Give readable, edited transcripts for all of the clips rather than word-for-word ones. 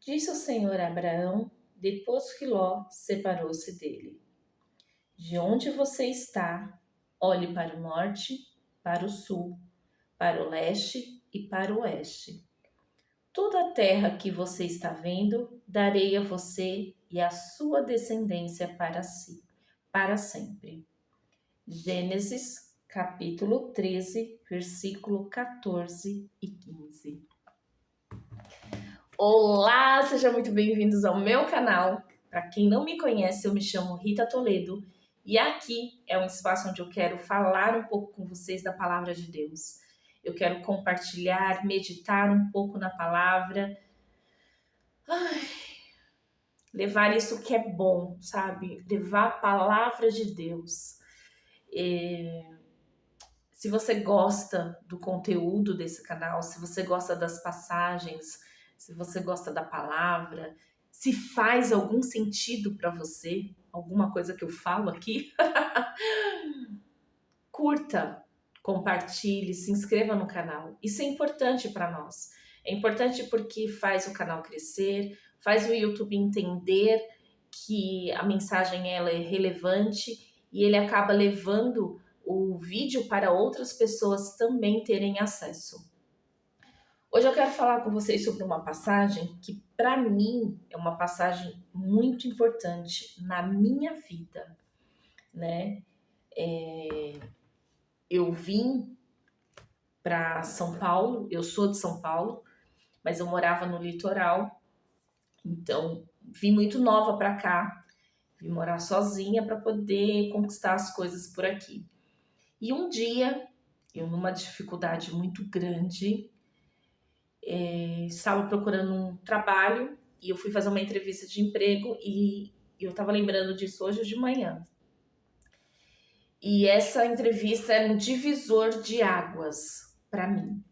Disse o Senhor a Abraão, depois que Ló separou-se dele: De onde você está, olhe para o norte, para o sul, para o leste e para o oeste. Toda a terra que você está vendo, darei a você e à sua descendência para si, para sempre. Gênesis, capítulo 13, versículo 14 e 15. Olá, sejam muito bem-vindos ao meu canal. Para quem não me conhece, eu me chamo Rita Toledo e aqui é um espaço onde eu quero falar um pouco com vocês da palavra de Deus. Eu quero compartilhar, meditar um pouco na palavra, levar isso que é bom, sabe? Levar a palavra de Deus. Se você gosta do conteúdo desse canal, se você gosta das passagens, se você gosta da palavra, se faz algum sentido para você, alguma coisa que eu falo aqui, curta, compartilhe, se inscreva no canal. Isso é importante para nós. É importante porque faz o canal crescer, faz o YouTube entender que a mensagem ela é relevante e ele acaba levando o vídeo para outras pessoas também terem acesso. Hoje eu quero falar com vocês sobre uma passagem que, para mim, é uma passagem muito importante na minha vida, né? Eu vim para São Paulo, eu sou de São Paulo, mas eu morava no litoral, então vim muito nova para cá, vim morar sozinha para poder conquistar as coisas por aqui. E um dia, eu numa dificuldade muito grande, estava procurando um trabalho e eu fui fazer uma entrevista de emprego e eu estava lembrando disso hoje de manhã. E essa entrevista era um divisor de águas para mim.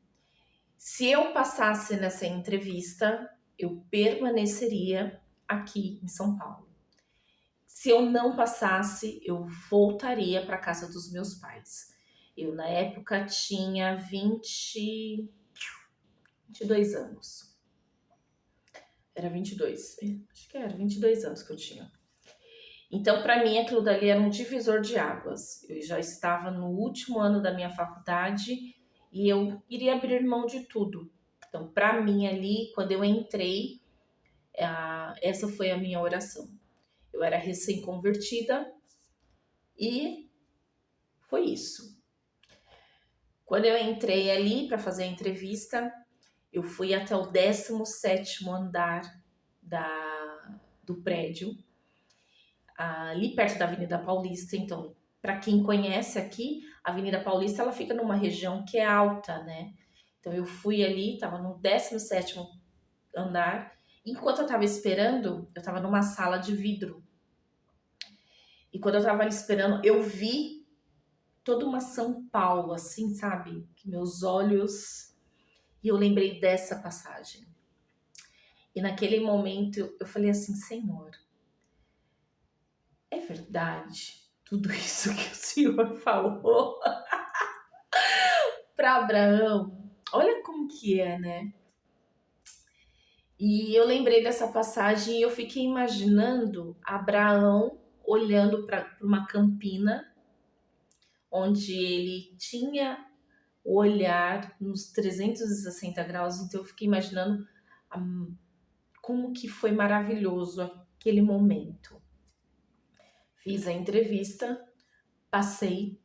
Se eu passasse nessa entrevista, eu permaneceria aqui em São Paulo. Se eu não passasse, eu voltaria para a casa dos meus pais. Eu, na época, tinha 22 anos. Era 22, acho que era 22 anos que eu tinha. Então, para mim, aquilo dali era um divisor de águas. Eu já estava no último ano da minha faculdade e eu iria abrir mão de tudo. Então, para mim, ali, quando eu entrei, essa foi a minha oração. Eu era recém-convertida e foi isso. Quando eu entrei ali para fazer a entrevista, eu fui até o 17º andar do prédio, ali perto da Avenida Paulista. Então, para quem conhece aqui, a Avenida Paulista ela fica numa região que é alta, né? Então eu fui ali, estava no 17º andar. Enquanto eu estava esperando, eu estava numa sala de vidro. E quando eu estava ali esperando, eu vi toda uma São Paulo, assim, sabe? Que meus olhos... E eu lembrei dessa passagem. E naquele momento eu falei assim, Senhor, é verdade tudo isso que o Senhor falou para Abraão? Olha como que é, né? E eu lembrei dessa passagem e eu fiquei imaginando Abraão olhando para uma campina onde ele tinha o olhar nos 360 graus. Então eu fiquei imaginando como que foi maravilhoso aquele momento. Fiz a entrevista, passei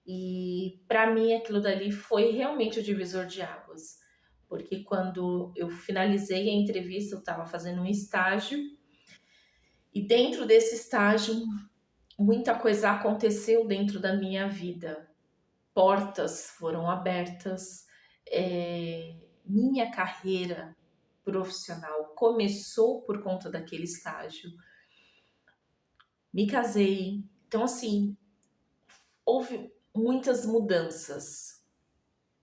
e para mim aquilo dali foi realmente o divisor de águas. Porque quando eu finalizei a entrevista, eu estava fazendo um estágio e dentro desse estágio muita coisa aconteceu dentro da minha vida. Portas foram abertas, minha carreira profissional começou por conta daquele estágio. Me casei. Então, assim, houve muitas mudanças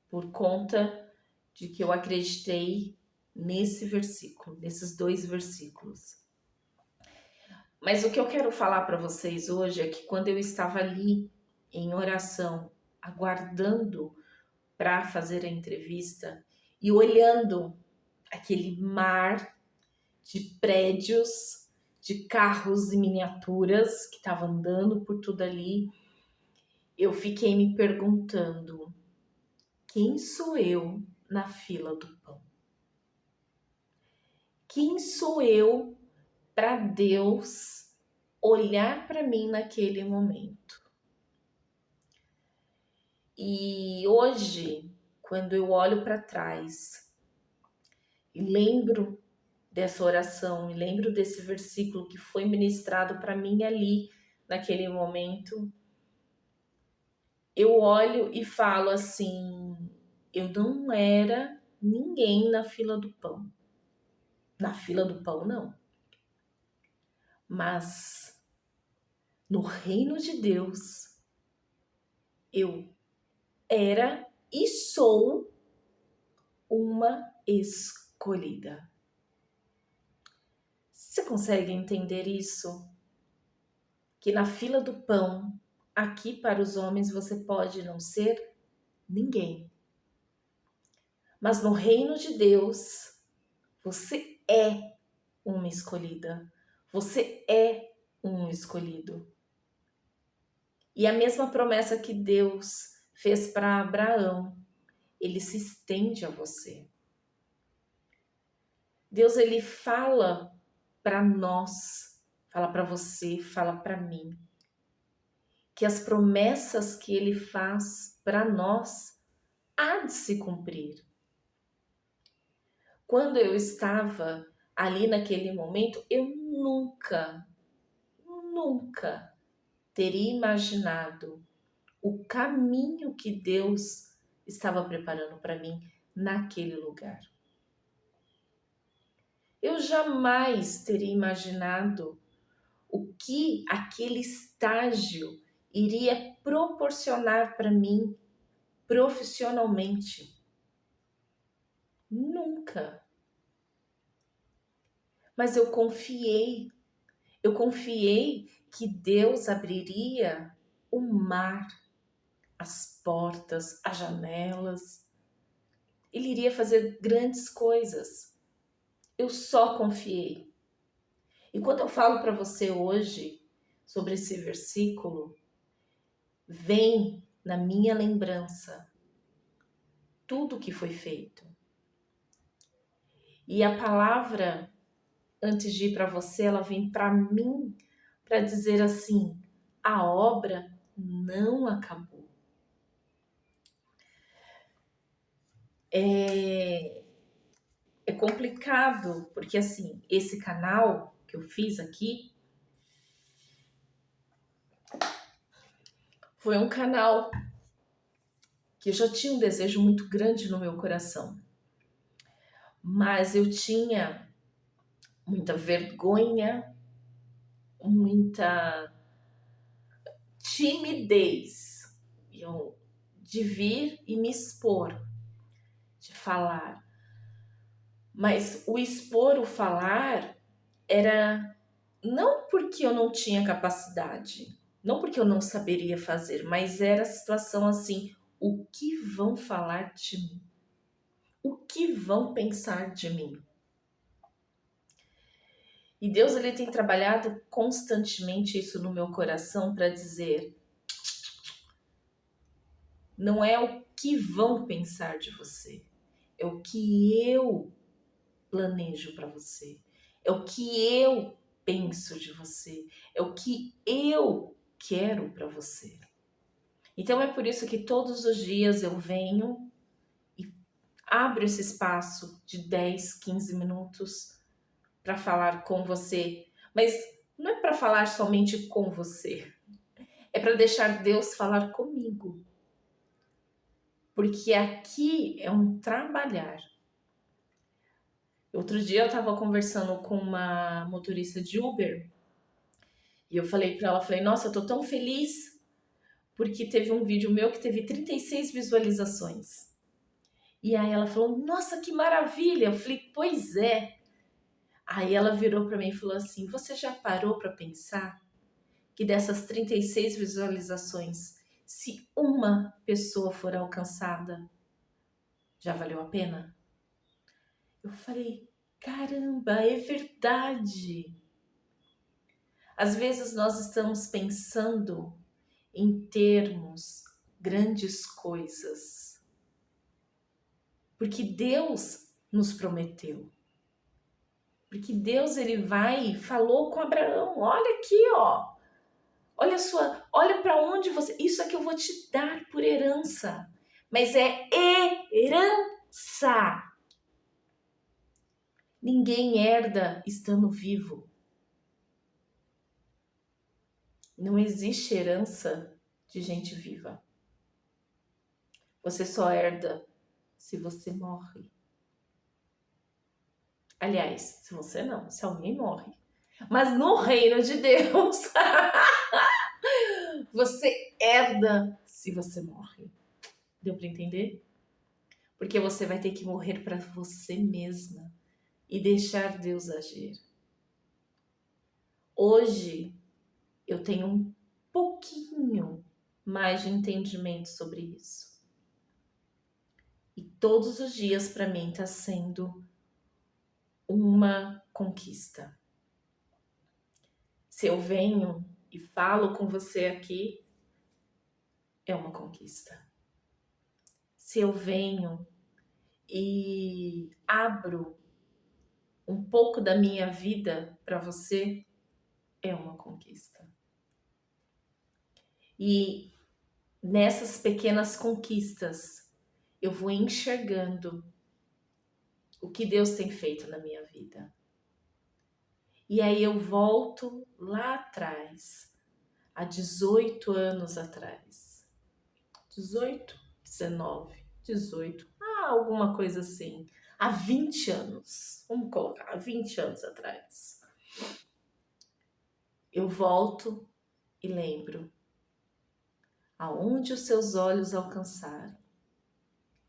por conta de que eu acreditei nesse versículo, nesses 2 versículos. Mas o que eu quero falar para vocês hoje é que quando eu estava ali em oração, aguardando para fazer a entrevista e olhando aquele mar de prédios, de carros e miniaturas que estavam andando por tudo ali. Eu fiquei me perguntando: quem sou eu na fila do pão? Quem sou eu para Deus olhar para mim naquele momento? E hoje, quando eu olho para trás e lembro dessa oração e lembro desse versículo que foi ministrado para mim ali naquele momento, eu olho e falo assim: eu não era ninguém na fila do pão. Na fila do pão, não. Mas no reino de Deus, eu era e sou uma escolhida. Você consegue entender isso? Que na fila do pão, aqui para os homens, você pode não ser ninguém. Mas no reino de Deus, você é uma escolhida. Você é um escolhido. E a mesma promessa que Deus fez para Abraão, ele se estende a você. Deus, ele fala para nós, fala para você, fala para mim, que as promessas que ele faz para nós há de se cumprir. Quando eu estava ali naquele momento, eu nunca teria imaginado o caminho que Deus estava preparando para mim naquele lugar. Eu jamais teria imaginado o que aquele estágio iria proporcionar para mim profissionalmente. Nunca. Mas eu confiei que Deus abriria o mar, as portas, as janelas. Ele iria fazer grandes coisas. Eu só confiei. E quando eu falo para você hoje sobre esse versículo, vem na minha lembrança tudo que foi feito. E a palavra, antes de ir para você, ela vem para mim para dizer assim: a obra não acabou. É complicado, porque assim, esse canal que eu fiz aqui foi um canal que eu já tinha um desejo muito grande no meu coração. Mas eu tinha muita vergonha, muita timidez de vir e me expor, de falar. Mas o expor, o falar, era não porque eu não tinha capacidade, não porque eu não saberia fazer, mas era a situação assim: o que vão falar de mim? O que vão pensar de mim? E Deus, ele tem trabalhado constantemente isso no meu coração para dizer: não é o que vão pensar de você, é o que eu planejo para você, é o que eu penso de você, é o que eu quero para você. Então é por isso que todos os dias eu venho e abro esse espaço de 10, 15 minutos para falar com você, mas não é para falar somente com você, é para deixar Deus falar comigo. Porque aqui é um trabalhar. Outro dia eu estava conversando com uma motorista de Uber e eu falei para ela, falei: nossa, eu tô tão feliz porque teve um vídeo meu que teve 36 visualizações. E aí ela falou: nossa, que maravilha! Eu falei: pois é. Aí ela virou para mim e falou assim: você já parou para pensar que dessas 36 visualizações, se uma pessoa for alcançada, já valeu a pena? Eu falei: Caramba, é verdade. Às vezes nós estamos pensando em termos grandes coisas, porque Deus nos prometeu. Porque Deus ele vai e falou com Abraão, olha aqui, ó. Olha para onde você, isso é que eu vou te dar por herança. Mas é herança. Ninguém herda estando vivo. Não existe herança de gente viva. Você só herda se você morre. Aliás, se você não, se alguém morre. Mas no reino de Deus, você herda se você morre. Deu para entender? Porque você vai ter que morrer para você mesma e deixar Deus agir. Hoje eu tenho um pouquinho mais de entendimento sobre isso. E todos os dias para mim está sendo uma conquista. Se eu venho e falo com você aqui, é uma conquista. Se eu venho e abro um pouco da minha vida para você, é uma conquista. E nessas pequenas conquistas, eu vou enxergando o que Deus tem feito na minha vida. E aí eu volto lá atrás, há 18 anos atrás. 18, 19, 18, alguma coisa assim. Há 20 anos, vamos colocar, há 20 anos atrás. Eu volto e lembro. Aonde os seus olhos alcançarem,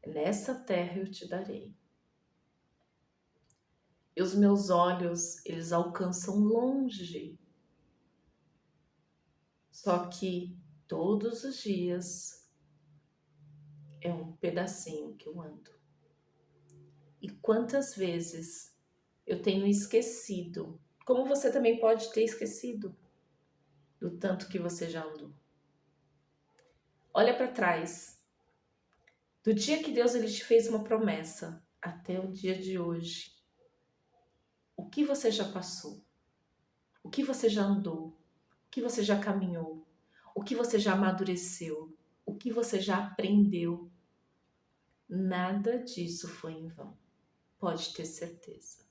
nessa terra eu te darei. E os meus olhos, eles alcançam longe. Só que todos os dias é um pedacinho que eu ando. E quantas vezes eu tenho esquecido, como você também pode ter esquecido do tanto que você já andou. Olha para trás. Do dia que Deus ele te fez uma promessa até o dia de hoje. O que você já passou? O que você já andou? O que você já caminhou? O que você já amadureceu? O que você já aprendeu? Nada disso foi em vão. Pode ter certeza.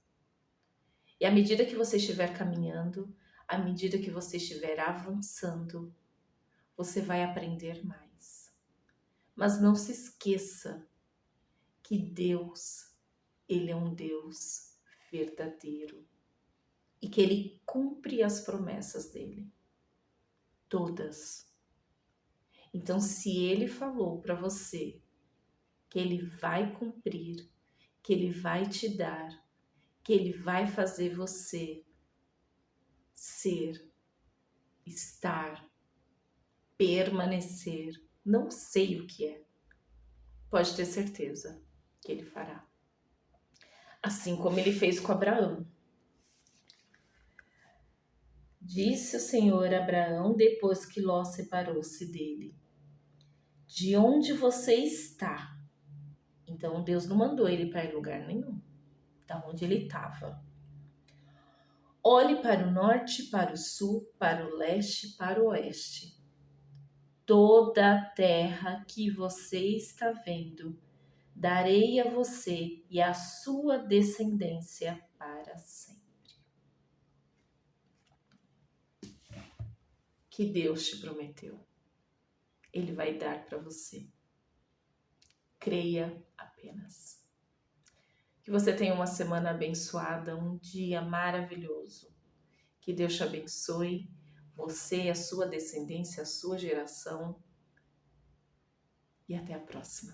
E à medida que você estiver caminhando, à medida que você estiver avançando, você vai aprender mais. Mas não se esqueça que Deus, Ele é um Deus verdadeiro e que Ele cumpre as promessas dEle. Todas. Então, se Ele falou para você que Ele vai cumprir, que Ele vai te dar, que Ele vai fazer você ser, estar, permanecer, não sei o que é. Pode ter certeza que Ele fará. Assim como Ele fez com Abraão. Disse o Senhor a Abraão depois que Ló separou-se dele: de onde você está? Então Deus não mandou ele para lugar nenhum, da onde ele estava. Olhe para o norte, para o sul, para o leste, para o oeste. Toda a terra que você está vendo, darei a você e à sua descendência para sempre. Que Deus te prometeu. Ele vai dar para você. Creia apenas. Que você tenha uma semana abençoada, um dia maravilhoso. Que Deus te abençoe, você, a sua descendência, a sua geração. E até a próxima.